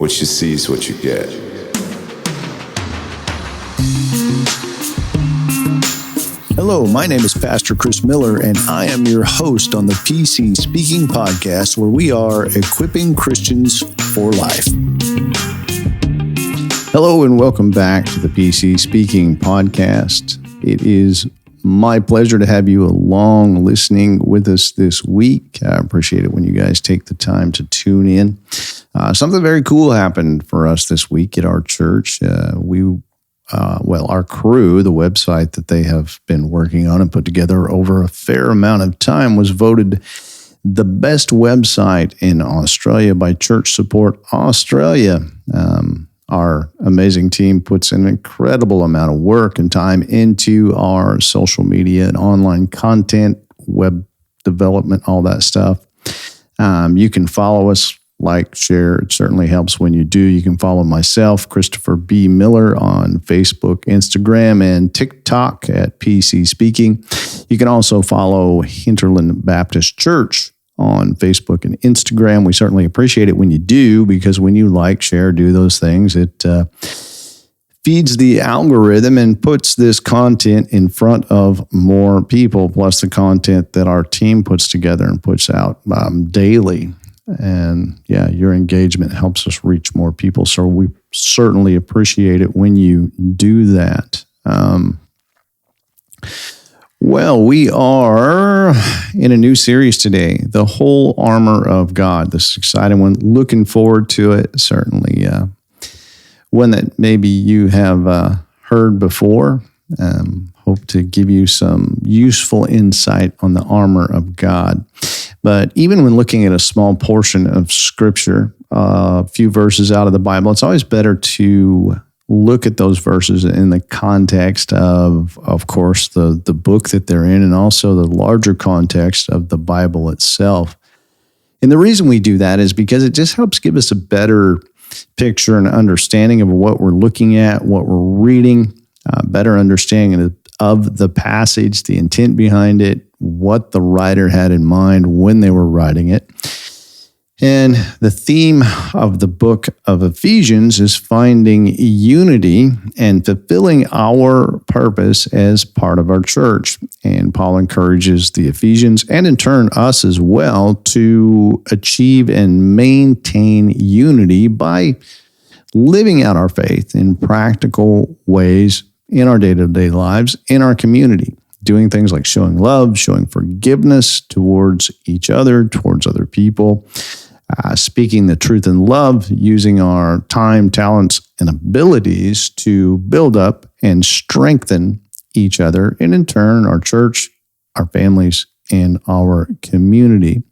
What you see is what you get. Hello, my name is Pastor Chris Miller, and I am your host on the PC Speaking Podcast, where we are equipping Christians for life. Hello, and welcome back to the PC Speaking Podcast. It is my pleasure to have you along listening with us this week. I appreciate it when you guys take the time to tune in. Something very cool happened for us this week at our church. Our crew, the website that they have been working on and put together over a fair amount of time, was voted the best website in Australia by Church Support Australia. Our amazing team puts an incredible amount of work and time into our social media and online content, web development, all that stuff. You can follow us, like, share. It certainly helps when you do. You can follow myself, Christopher B. Miller, on Facebook, Instagram, and TikTok at PC Speaking. You can also follow Hinterland Baptist Church on Facebook and Instagram. We certainly appreciate it when you do, because when you like, share, do those things, it feeds the algorithm and puts this content in front of more people, plus the content that our team puts together and puts out daily. And yeah, your engagement helps us reach more people. So we certainly appreciate it when you do that. We are in a new series today, the Whole Armour of God. This is an exciting one. Looking forward to it. Certainly one that maybe you have heard before. Hope to give you some useful insight on the armor of God. But even when looking at a small portion of Scripture, a few verses out of the Bible, it's always better to look at those verses in the context of course, the book that they're in, and also the larger context of the Bible itself. And the reason we do that is because it just helps give us a better picture and understanding of what we're looking at, what we're reading, better understanding of the passage, the intent behind it, what the writer had in mind when they were writing it. And the theme of the book of Ephesians is finding unity and fulfilling our purpose as part of our church. And Paul encourages the Ephesians, and in turn us as well, to achieve and maintain unity by living out our faith in practical ways in our day-to-day lives, in our community, doing things like showing love, showing forgiveness towards each other, towards other people, speaking the truth in love, using our time, talents, and abilities to build up and strengthen each other, and in turn, our church, our families, and our community.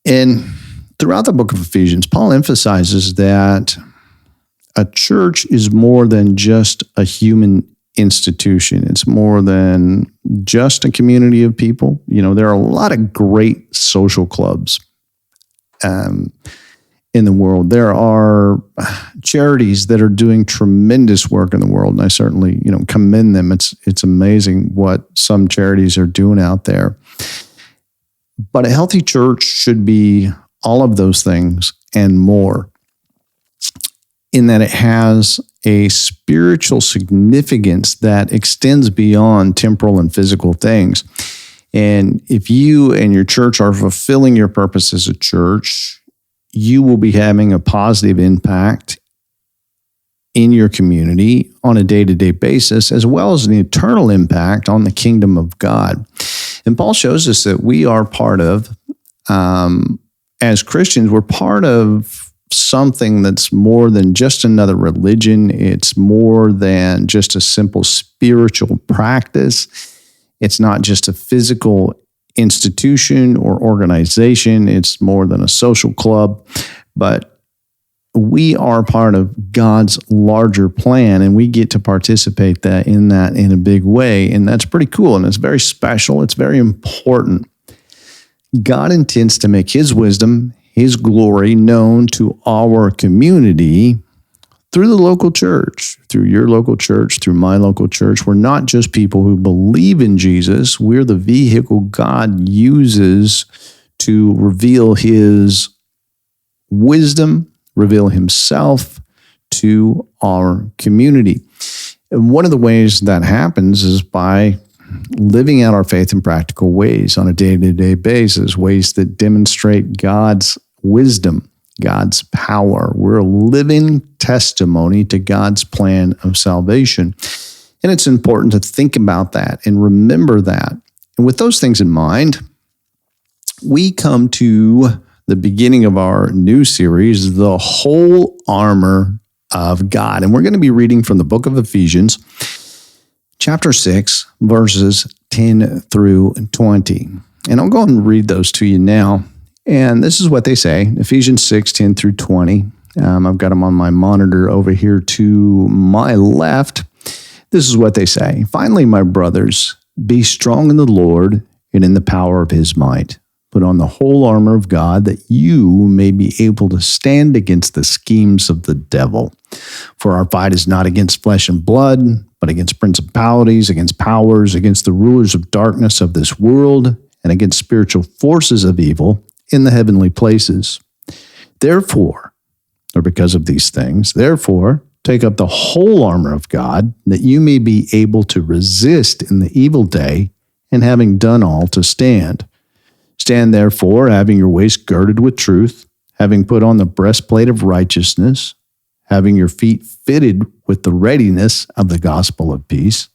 And throughout the book of Ephesians, Paul emphasizes that a church is more than just a human institution. It's more than just a community of people. You know, there are a lot of great social clubs in the world. There are charities that are doing tremendous work in the world, and I certainly, commend them. It's amazing what some charities are doing out there. But a healthy church should be all of those things and more, in that it has a spiritual significance that extends beyond temporal and physical things. And if you and your church are fulfilling your purpose as a church, you will be having a positive impact in your community on a day-to-day basis, as well as an eternal impact on the kingdom of God. And Paul shows us that we are part of, as Christians, we're part of something that's more than just another religion. It's more than just a simple spiritual practice. It's not just a physical institution or organization. It's more than a social club, but we are part of God's larger plan, and we get to participate in a big way. And that's pretty cool. And it's very special. It's very important. God intends to make His wisdom, His glory known to our community through the local church, through your local church, through my local church. We're not just people who believe in Jesus. We're the vehicle God uses to reveal His wisdom, reveal himself to our community. And one of the ways that happens is by living out our faith in practical ways on a day-to-day basis, ways that demonstrate God's wisdom, God's power. We're a living testimony to God's plan of salvation. And it's important to think about that and remember that. And with those things in mind, we come to the beginning of our new series, The Whole Armour of God. And we're going to be reading from the book of Ephesians, chapter 6, verses 10 through 20. And I'll go and read those to you now. And this is what they say, Ephesians 6, 10 through 20. I've got them on my monitor over here to my left. This is what they say. Finally, my brothers, be strong in the Lord and in the power of his might. Put on the whole armor of God that you may be able to stand against the schemes of the devil. For our fight is not against flesh and blood, but against principalities, against powers, against the rulers of darkness of this world, and against spiritual forces of evil in the heavenly places. Therefore, or because of these things, therefore, take up the whole armor of God, that you may be able to resist in the evil day, and having done all, to stand. Stand therefore, having your waist girded with truth, having put on the breastplate of righteousness, having your feet fitted with the readiness of the gospel of peace,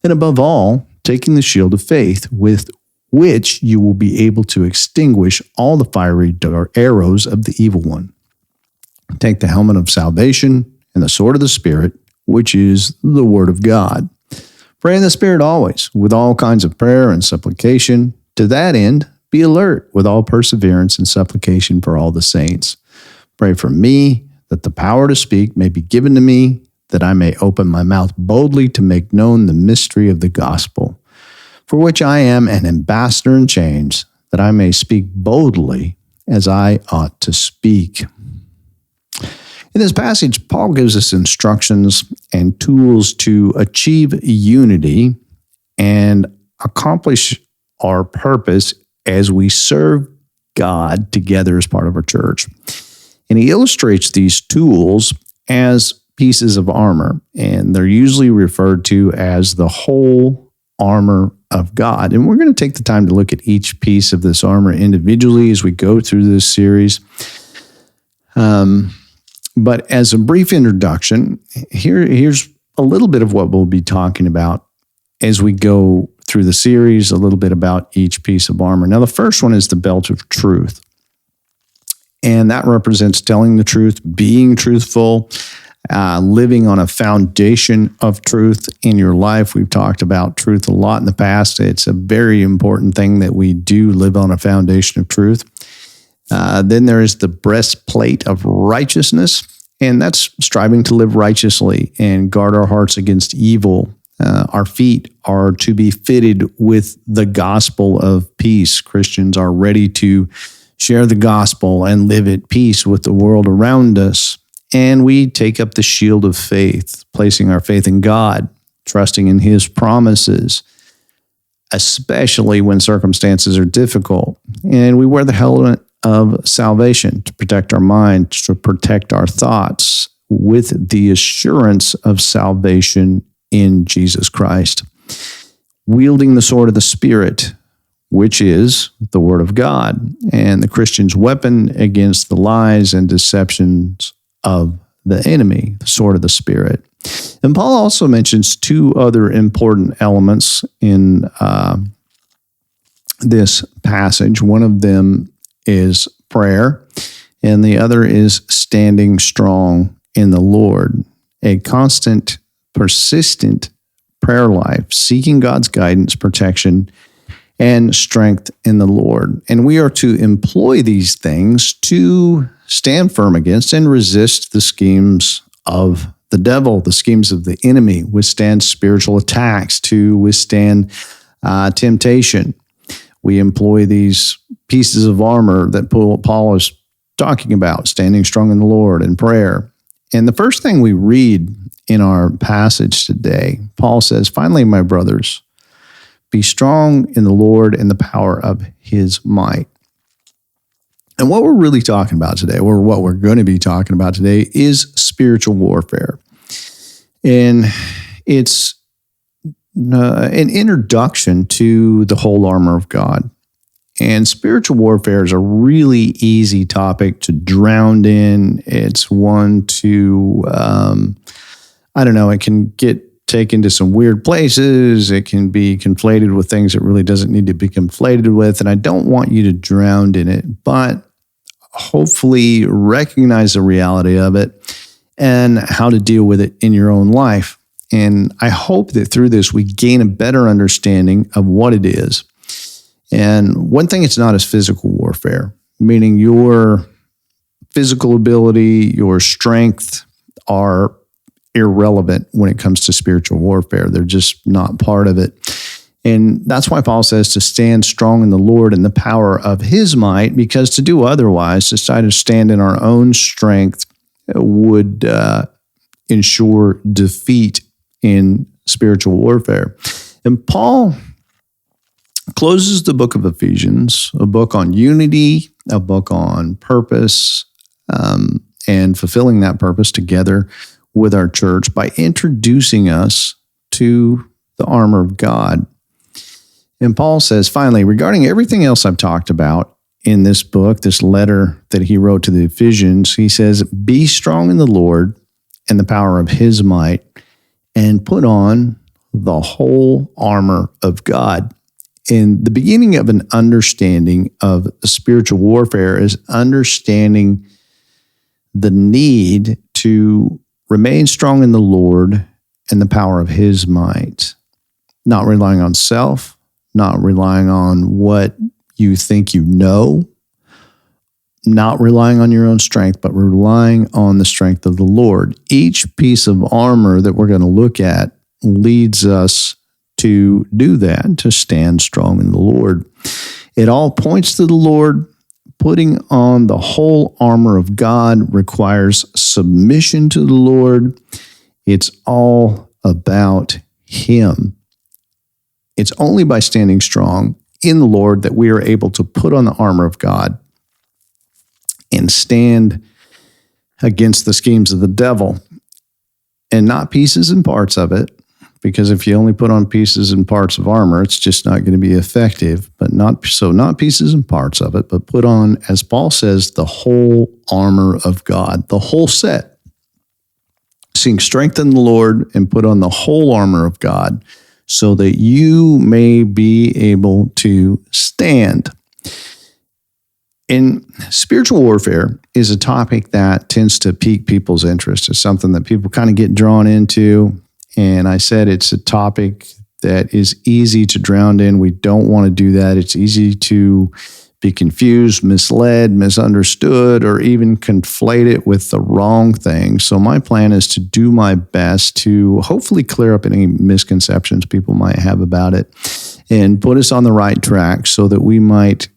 and above all, taking the shield of faith, with which you will be able to extinguish all the fiery arrows of the evil one. Take the helmet of salvation and the sword of the Spirit, which is the word of God. Pray in the Spirit always, with all kinds of prayer and supplication. To that end, be alert with all perseverance and supplication for all the saints. Pray for me, that the power to speak may be given to me, that I may open my mouth boldly to make known the mystery of the gospel, for which I am an ambassador in chains, that I may speak boldly as I ought to speak. In this passage, Paul gives us instructions and tools to achieve unity and accomplish our purpose as we serve God together as part of our church. And he illustrates these tools as pieces of armor, and they're usually referred to as the whole armor of God. And we're going to take the time to look at each piece of this armor individually as we go through this series. But as a brief introduction, here's a little bit of what we'll be talking about as we go through the series, a little bit about each piece of armor. Now, the first one is the belt of truth. And that represents telling the truth, being truthful, living on a foundation of truth in your life. We've talked about truth a lot in the past. It's a very important thing that we do live on a foundation of truth. Then there is the breastplate of righteousness, and that's striving to live righteously and guard our hearts against evil. Our feet are to be fitted with the gospel of peace. Christians are ready to share the gospel and live at peace with the world around us. And we take up the shield of faith, placing our faith in God, trusting in his promises, especially when circumstances are difficult. And we wear the helmet of salvation to protect our mind, to protect our thoughts with the assurance of salvation in Jesus Christ. Wielding the sword of the Spirit, which is the Word of God, and the Christian's weapon against the lies and deceptions of the enemy, the sword of the Spirit. And Paul also mentions two other important elements in this passage. One of them is prayer, and the other is standing strong in the Lord. A constant, persistent prayer life, seeking God's guidance, protection, and strength in the Lord. And we are to employ these things to stand firm against and resist the schemes of the devil, the schemes of the enemy, withstand spiritual attacks, to withstand temptation. We employ these pieces of armor that Paul is talking about, standing strong in the Lord and prayer. And the first thing we read in our passage today, Paul says, finally, my brothers, be strong in the Lord and the power of his might. And what we're really talking about today, or what we're going to be talking about today, is spiritual warfare. And it's an introduction to the whole armor of God. And spiritual warfare is a really easy topic to drown in. It's one to, it can get taken to some weird places. It can be conflated with things it really doesn't need to be conflated with. And I don't want you to drown in it, but hopefully recognize the reality of it and how to deal with it in your own life. And I hope that through this, we gain a better understanding of what it is. And one thing it's not is physical warfare, meaning your physical ability, your strength are irrelevant when it comes to spiritual warfare. They're just not part of it. And that's why Paul says to stand strong in the Lord and the power of his might, because to do otherwise, to try to stand in our own strength would ensure defeat in spiritual warfare. And Paul closes the book of Ephesians, a book on unity, a book on purpose, and fulfilling that purpose together with our church by introducing us to the armor of God. And Paul says, finally, regarding everything else I've talked about in this book, this letter that he wrote to the Ephesians, he says, be strong in the Lord and the power of his might, and put on the whole armor of God. And the beginning of an understanding of spiritual warfare is understanding the need to remain strong in the Lord and the power of his might, not relying on self, not relying on what you think you know, not relying on your own strength, but relying on the strength of the Lord. Each piece of armor that we're going to look at leads us to do that, to stand strong in the Lord. It all points to the Lord. Putting on the whole armor of God requires submission to the Lord. It's all about him. It's only by standing strong in the Lord that we are able to put on the armor of God and stand against the schemes of the devil, and not pieces and parts of it. Because if you only put on pieces and parts of armor, it's just not going to be effective. But not pieces and parts of it, but put on, as Paul says, the whole armor of God, the whole set. Seeing strength in the Lord and put on the whole armor of God so that you may be able to stand. And spiritual warfare is a topic that tends to pique people's interest. It's something that people kind of get drawn into. And I said it's a topic that is easy to drown in. We don't want to do that. It's easy to be confused, misled, misunderstood, or even conflate it with the wrong thing. So my plan is to do my best to hopefully clear up any misconceptions people might have about it and put us on the right track so that we might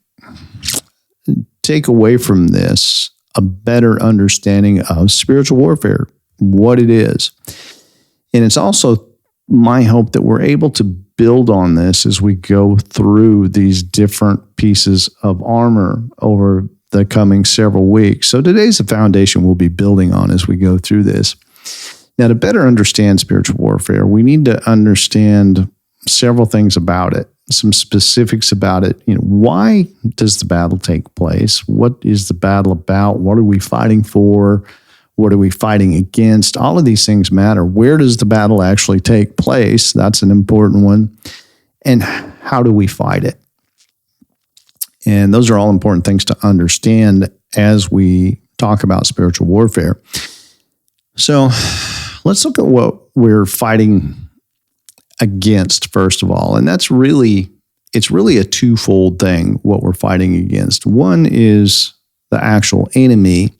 take away from this a better understanding of spiritual warfare, what it is. And it's also my hope that we're able to build on this as we go through these different pieces of armor over the coming several weeks. So today's the foundation we'll be building on as we go through this. Now, to better understand spiritual warfare, we need to understand several things about it, some specifics about it. Why does the battle take place? What is the battle about? What are we fighting for? What are we fighting against? All of these things matter. Where does the battle actually take place? That's an important one. And how do we fight it? And those are all important things to understand as we talk about spiritual warfare. So let's look at what we're fighting against, first of all. And it's really a twofold thing, what we're fighting against. One is the actual enemy,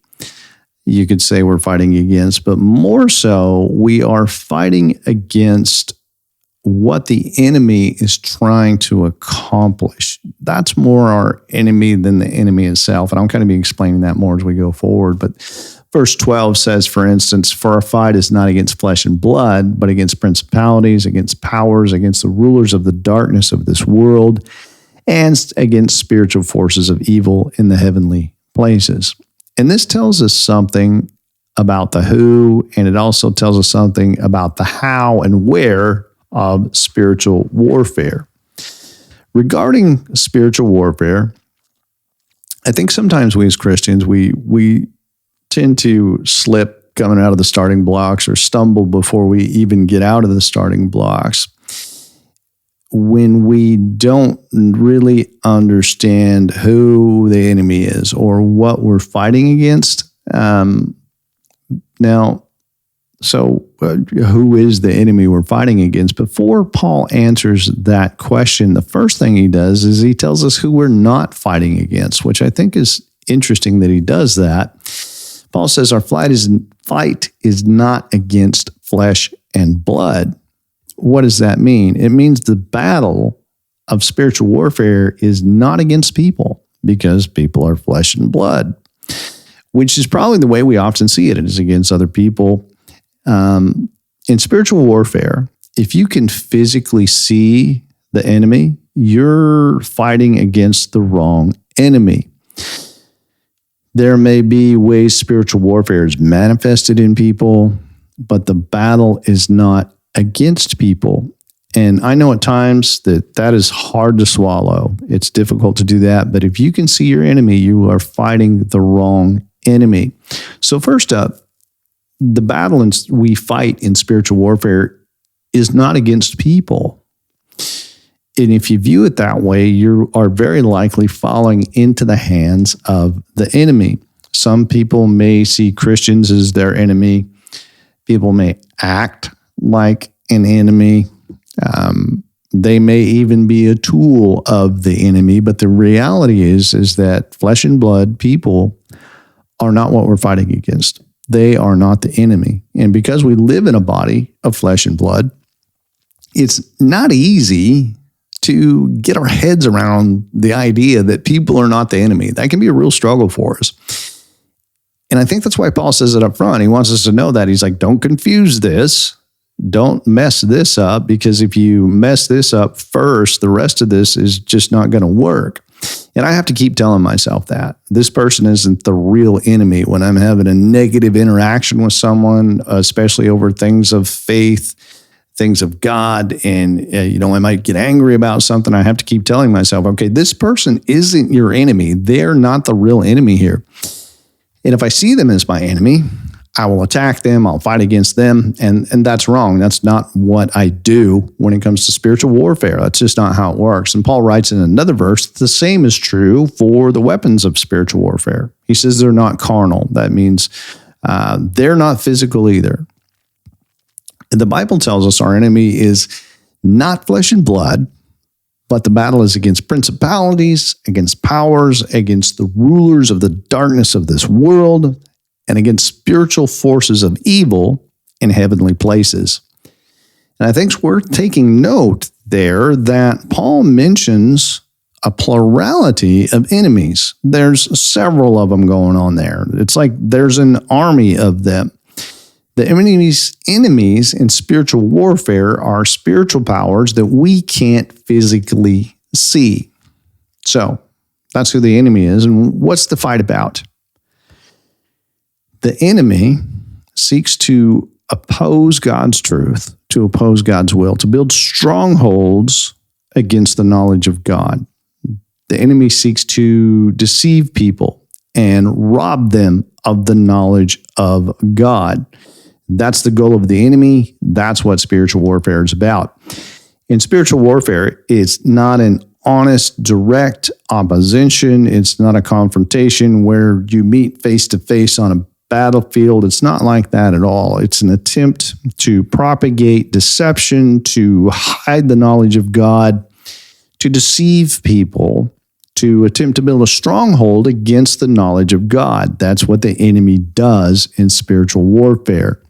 you could say we're fighting against, but more so, we are fighting against what the enemy is trying to accomplish. That's more our enemy than the enemy itself. And I'm going to be explaining that more as we go forward. But verse 12 says, for instance, for our fight is not against flesh and blood, but against principalities, against powers, against the rulers of the darkness of this world, and against spiritual forces of evil in the heavenly places. And this tells us something about the who, and it also tells us something about the how and where of spiritual warfare. Regarding spiritual warfare, I think sometimes we as Christians, we tend to slip coming out of the starting blocks or stumble before we even get out of the starting blocks when we don't really understand who the enemy is or what we're fighting against. Who is the enemy we're fighting against? Before Paul answers that question, the first thing he does is he tells us who we're not fighting against, which I think is interesting that he does that. Paul says our fight is not against flesh and blood. What does that mean? It means the battle of spiritual warfare is not against people, because people are flesh and blood, which is probably the way we often see it. It is against other people. In spiritual warfare, if you can physically see the enemy, you're fighting against the wrong enemy. There may be ways spiritual warfare is manifested in people, but the battle is not against people. And I know at times that is hard to swallow. It's difficult to do that. But if you can see your enemy, you are fighting the wrong enemy. So first up, the battle we fight in spiritual warfare is not against people. And if you view it that way, you are very likely falling into the hands of the enemy. Some people may see Christians as their enemy. People may act like an enemy. They may even be a tool of the enemy. But the reality is that flesh and blood people are not what we're fighting against. They are not the enemy. And because we live in a body of flesh and blood, it's not easy to get our heads around the idea that people are not the enemy. That can be a real struggle for us. And I think that's why Paul says it up front. He wants us to know that. He's like, don't confuse this. Don't mess this up, because if you mess this up first, the rest of this is just not going to work. And I have to keep telling myself that this person isn't the real enemy when I'm having a negative interaction with someone, especially over things of faith, things of God. And, I might get angry about something. I have to keep telling myself, okay, this person isn't your enemy. They're not the real enemy here. And if I see them as my enemy, I will attack them. I'll fight against them. And that's wrong. That's not what I do when it comes to spiritual warfare. That's just not how it works. And Paul writes in another verse, the same is true for the weapons of spiritual warfare. He says they're not carnal. That means they're not physical either. And the Bible tells us our enemy is not flesh and blood, but the battle is against principalities, against powers, against the rulers of the darkness of this world, and against spiritual forces of evil in heavenly places. And I think it's worth taking note there that Paul mentions a plurality of enemies. There's several of them going on there. It's like there's an army of them. The enemies in spiritual warfare are spiritual powers that we can't physically see. So that's who the enemy is. And what's the fight about? The enemy seeks to oppose God's truth, to oppose God's will, to build strongholds against the knowledge of God. The enemy seeks to deceive people and rob them of the knowledge of God. That's the goal of the enemy. That's what spiritual warfare is about. In spiritual warfare, it's not an honest, direct opposition. It's not a confrontation where you meet face to face on a battlefield. It's not like that at all. It's an attempt to propagate deception, to hide the knowledge of God, to deceive people, to attempt to build a stronghold against the knowledge of God. That's what the enemy does in spiritual warfare.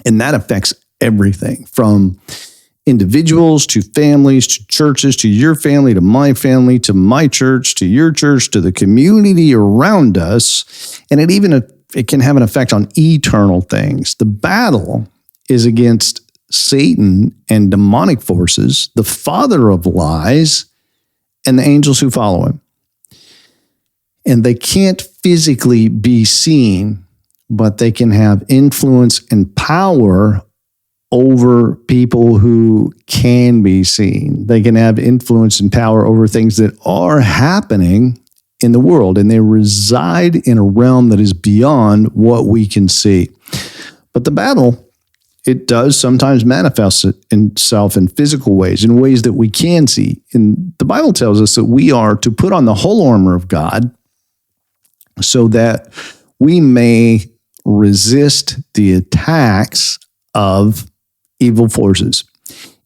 And that affects everything from individuals to families to churches, to your family, to my family, to my church, to your church, to the community around us. And it can have an effect on eternal things. The battle is against Satan and demonic forces, the father of lies, and the angels who follow him. And they can't physically be seen, but they can have influence and power over people who can be seen. They can have influence and power over things that are happening in the world, and they reside in a realm that is beyond what we can see. But the battle, it does sometimes manifest itself in physical ways, in ways that we can see. And the Bible tells us that we are to put on the whole armor of God so that we may resist the attacks of evil forces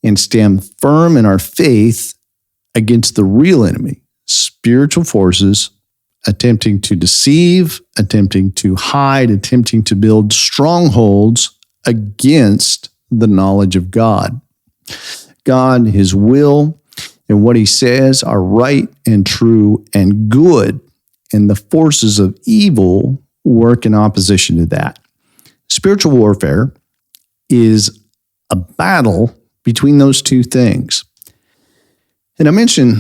and stand firm in our faith against the real enemy, spiritual forces attempting to deceive, attempting to hide, attempting to build strongholds against the knowledge of God. God, his will, and what he says are right and true and good, and the forces of evil work in opposition to that. Spiritual warfare is a battle between those two things. And I mentioned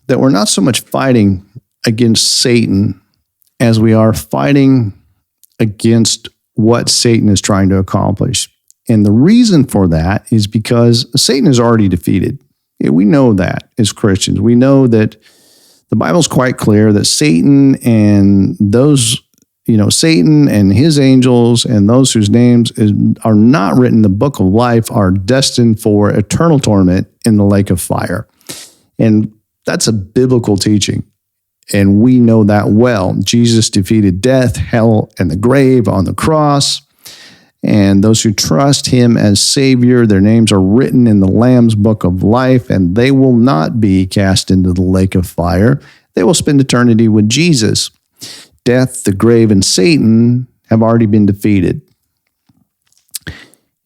that we're not so much fighting against Satan as we are fighting against what Satan is trying to accomplish. And the reason for that is because Satan is already defeated. We know that as Christians. We know that the Bible's quite clear that Satan and those, Satan and his angels and those whose names are not written in the book of life are destined for eternal torment in the lake of fire. And that's a biblical teaching. And we know that well. Jesus defeated death, hell, and the grave on the cross. And those who trust him as Savior, their names are written in the Lamb's book of life, and they will not be cast into the lake of fire. They will spend eternity with Jesus. Death, the grave, and Satan have already been defeated.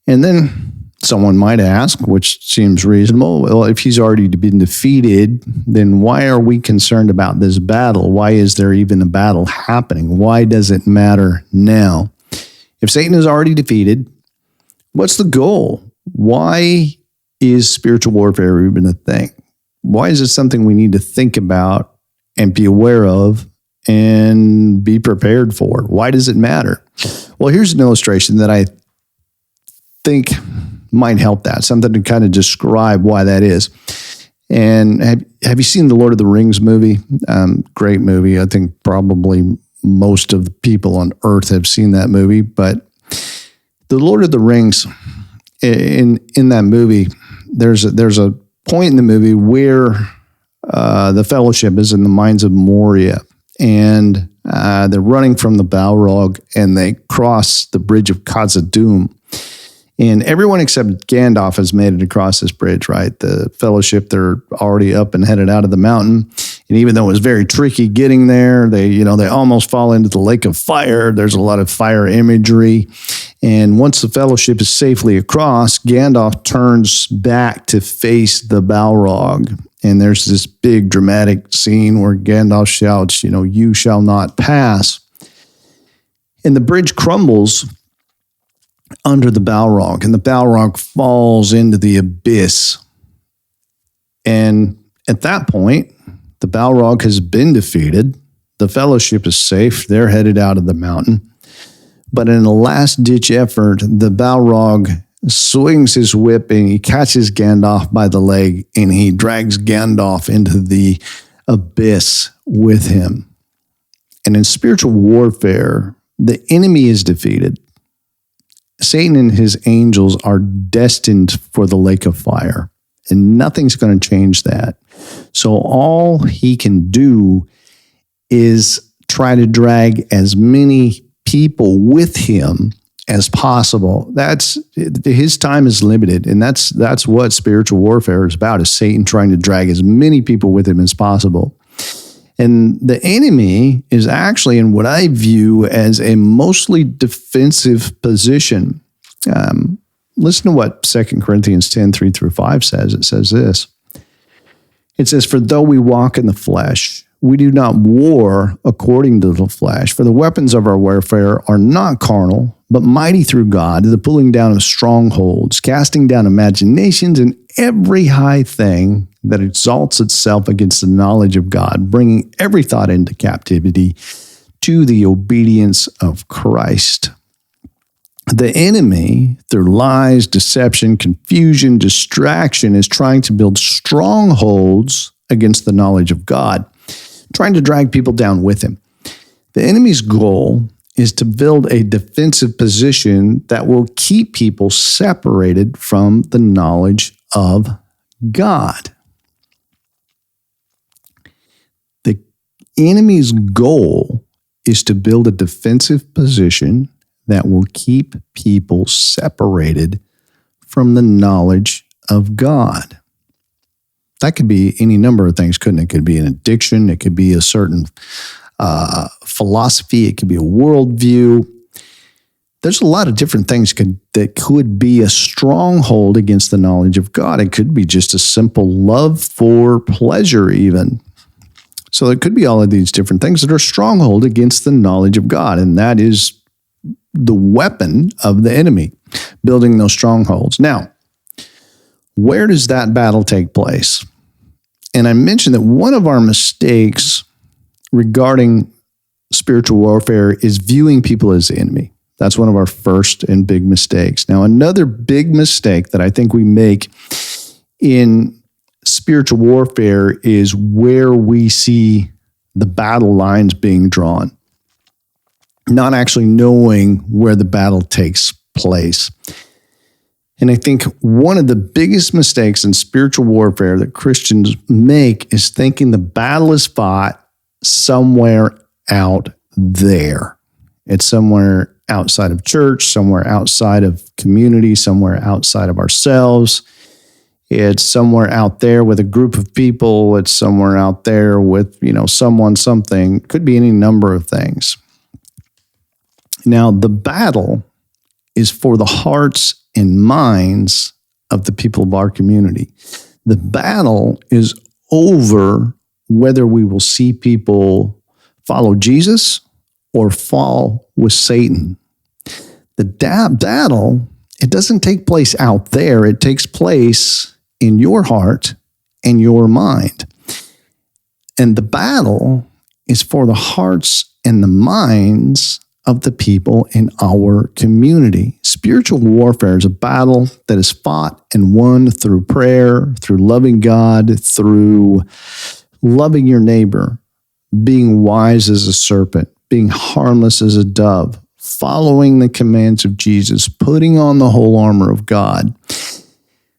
And then someone might ask, which seems reasonable, well, if he's already been defeated, then why are we concerned about this battle? Why is there even a battle happening? Why does it matter now? If Satan is already defeated, what's the goal? Why is spiritual warfare even a thing? Why is it something we need to think about and be aware of and be prepared for? Why does it matter? Well, here's an illustration that I think might help that, something to kind of describe why that is. And have you seen the Lord of the Rings movie? Great movie. I think probably most of the people on earth have seen that movie. But the Lord of the Rings, in that movie, there's a point in the movie where the Fellowship is in the mines of Moria, and they're running from the Balrog, and they cross the bridge of Khazad-dûm. And everyone except Gandalf has made it across this bridge, right? The Fellowship, they're already up and headed out of the mountain. And even though it was very tricky getting there, they almost fall into the lake of fire. There's a lot of fire imagery. And once the Fellowship is safely across, Gandalf turns back to face the Balrog. And there's this big dramatic scene where Gandalf shouts, you shall not pass. And the bridge crumbles under the Balrog, and the Balrog falls into the abyss. And at that point, the Balrog has been defeated. The Fellowship is safe. They're headed out of the mountain. But in a last-ditch effort, the Balrog swings his whip and he catches Gandalf by the leg, and he drags Gandalf into the abyss with him. And in spiritual warfare, the enemy is defeated. Satan and his angels are destined for the lake of fire, and nothing's going to change that. So all he can do is try to drag as many people with him as possible. His time is limited, and that's what spiritual warfare is about, is Satan trying to drag as many people with him as possible. And the enemy is actually in what I view as a mostly defensive position. Listen to what 2 Corinthians 10, 3-5 says. It says this. It says, "For though we walk in the flesh, we do not war according to the flesh. For the weapons of our warfare are not carnal, but mighty through God, to the pulling down of strongholds, casting down imaginations and every high thing that exalts itself against the knowledge of God, bringing every thought into captivity to the obedience of Christ. The enemy, through lies, deception, confusion, distraction, is trying to build strongholds against the knowledge of God, trying to drag people down with him. The enemy's goal is to build a defensive position that will keep people separated from the knowledge of God. The enemy's goal is to build a defensive position that will keep people separated from the knowledge of God. That could be any number of things, couldn't it? It could be an addiction. It could be a certain philosophy. It could be a worldview. There's a lot of different things that could be a stronghold against the knowledge of God. It could be just a simple love for pleasure even. So it could be all of these different things that are stronghold against the knowledge of God, and that is the weapon of the enemy, building those strongholds. Now, where does that battle take place? And I mentioned that one of our mistakes regarding spiritual warfare is viewing people as the enemy. That's one of our first and big mistakes. Now, another big mistake that I think we make in spiritual warfare is where we see the battle lines being drawn, not actually knowing where the battle takes place. And I think one of the biggest mistakes in spiritual warfare that Christians make is thinking the battle is fought somewhere out there. It's somewhere outside of church, somewhere outside of community, somewhere outside of ourselves. It's somewhere out there with a group of people. It's somewhere out there with, someone, something. Could be any number of things. Now, the battle is for the hearts and minds of the people of our community. The battle is over whether we will see people follow Jesus or fall with Satan. The battle, it doesn't take place out there. It takes place in your heart and your mind. And the battle is for the hearts and the minds of the people in our community. Spiritual warfare is a battle that is fought and won through prayer, through loving God, through loving your neighbor, being wise as a serpent, being harmless as a dove, following the commands of Jesus, putting on the whole armor of God,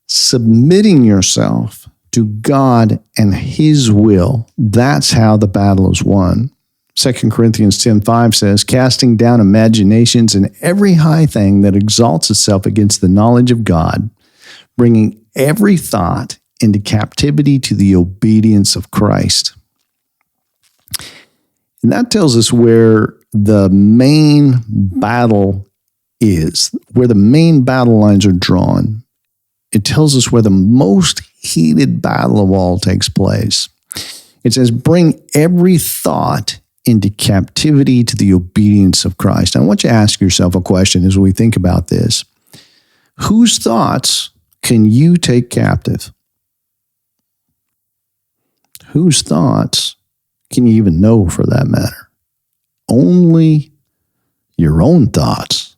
submitting yourself to God and his will. That's how the battle is won. 2 Corinthians 10:5 says, casting down imaginations and every high thing that exalts itself against the knowledge of God, bringing every thought into captivity to the obedience of Christ. And that tells us where the main battle is, where the main battle lines are drawn. It tells us where the most heated battle of all takes place. It says, bring every thought into captivity to the obedience of Christ. I want you to ask yourself a question as we think about this. Whose thoughts can you take captive? Whose thoughts can you even know, for that matter? Only your own thoughts.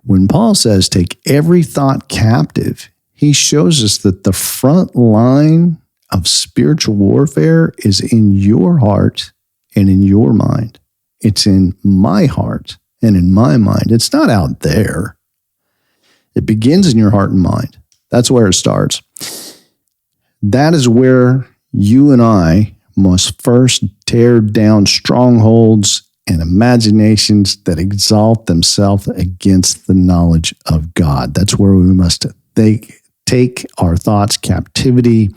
When Paul says take every thought captive, he shows us that the front line of spiritual warfare is in your heart and in your mind. It's in my heart and in my mind. It's not out there. It begins in your heart and mind. That's where it starts. That is where you and I must first tear down strongholds and imaginations that exalt themselves against the knowledge of God. That's where we must take our thoughts captivity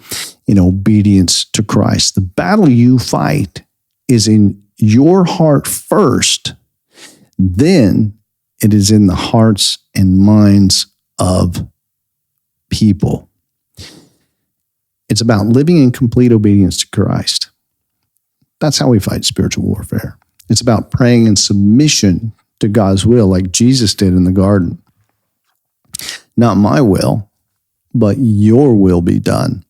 in obedience to Christ. The battle you fight is in your heart first, then it is in the hearts and minds of people. It's about living in complete obedience to Christ. That's how we fight spiritual warfare. It's about praying in submission to God's will, like Jesus did in the garden. Not my will, but your will be done.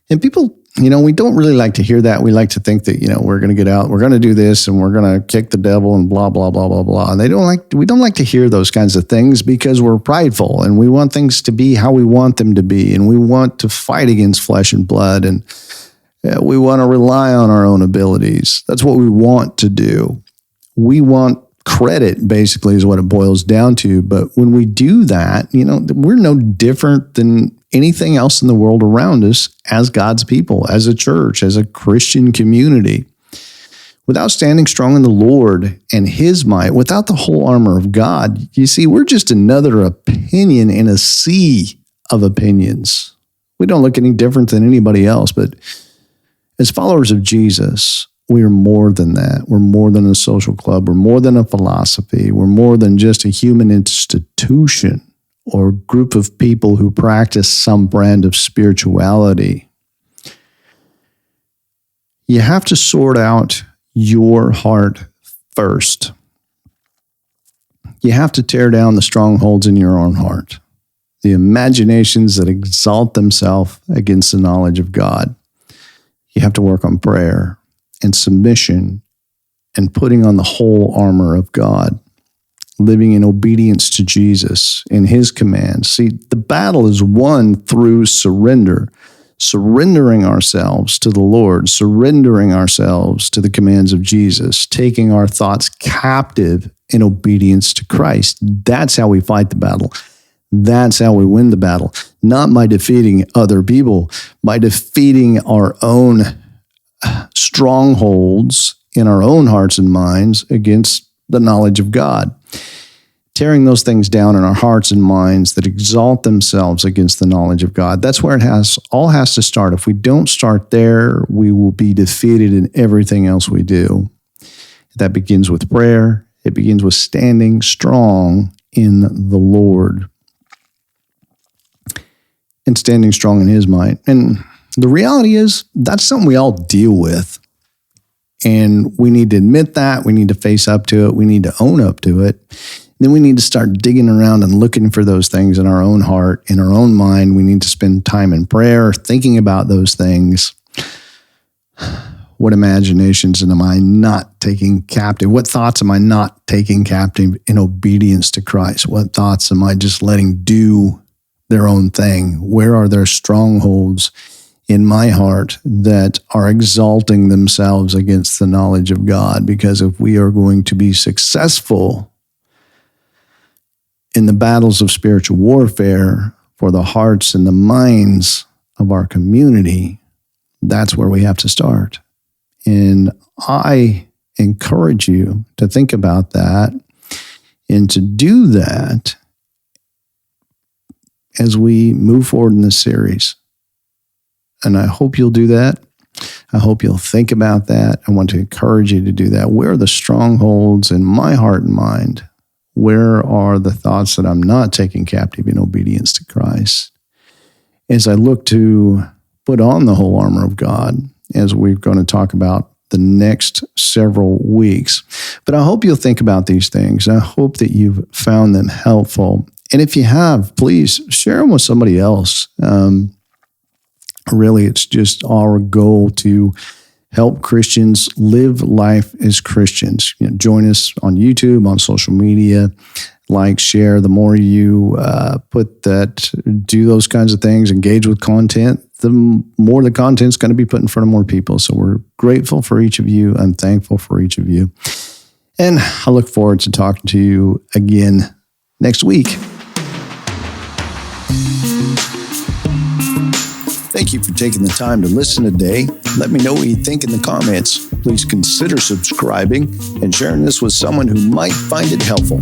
And people, we don't really like to hear that. We like to think that, we're going to get out, we're going to do this, and we're going to kick the devil and blah, blah, blah, blah, blah. And we don't like to hear those kinds of things because we're prideful and we want things to be how we want them to be. And we want to fight against flesh and blood. And we want to rely on our own abilities. That's what we want to do. We want credit, basically, is what it boils down to. But when we do that, we're no different than anything else in the world around us as God's people, as a church, as a Christian community. Without standing strong in the Lord and His might, without the whole armor of God, you see, we're just another opinion in a sea of opinions. We don't look any different than anybody else, but as followers of Jesus, we are more than that. We're more than a social club. We're more than a philosophy. We're more than just a human institution or group of people who practice some brand of spirituality. You have to sort out your heart first. You have to tear down the strongholds in your own heart, the imaginations that exalt themselves against the knowledge of God. You have to work on prayer and submission and putting on the whole armor of God, living in obedience to Jesus and His commands. See, the battle is won through surrender, surrendering ourselves to the Lord, surrendering ourselves to the commands of Jesus, taking our thoughts captive in obedience to Christ. That's how we fight the battle. That's how we win the battle, not by defeating other people, by defeating our own strongholds in our own hearts and minds against the knowledge of God. Tearing those things down in our hearts and minds that exalt themselves against the knowledge of God. That's where it all has to start. If we don't start there, we will be defeated in everything else we do. That begins with prayer. It begins with standing strong in the Lord and standing strong in His might. And the reality is that's something we all deal with. And we need to admit that. We need to face up to it. We need to own up to it. Then we need to start digging around and looking for those things in our own heart, in our own mind. We need to spend time in prayer, thinking about those things. What imaginations am I not taking captive? What thoughts am I not taking captive in obedience to Christ? What thoughts am I just letting do their own thing? Where are there strongholds in my heart that are exalting themselves against the knowledge of God? Because if we are going to be successful in the battles of spiritual warfare for the hearts and the minds of our community, that's where we have to start. And I encourage you to think about that and to do that as we move forward in this series. And I hope you'll do that. I hope you'll think about that. I want to encourage you to do that. Where are the strongholds in my heart and mind? Where are the thoughts that I'm not taking captive in obedience to Christ? As I look to put on the whole armor of God, as we're going to talk about the next several weeks. But I hope you'll think about these things. I hope that you've found them helpful. And if you have, please share them with somebody else. Really, it's just our goal to help Christians live life as Christians. Join us on YouTube, on social media, like, share. The more you do those kinds of things, engage with content, the more the content's going to be put in front of more people. So we're grateful for each of you and thankful for each of you. And I look forward to talking to you again next week. Thank you for taking the time to listen today. Let me know what you think in the comments. Please consider subscribing and sharing this with someone who might find it helpful.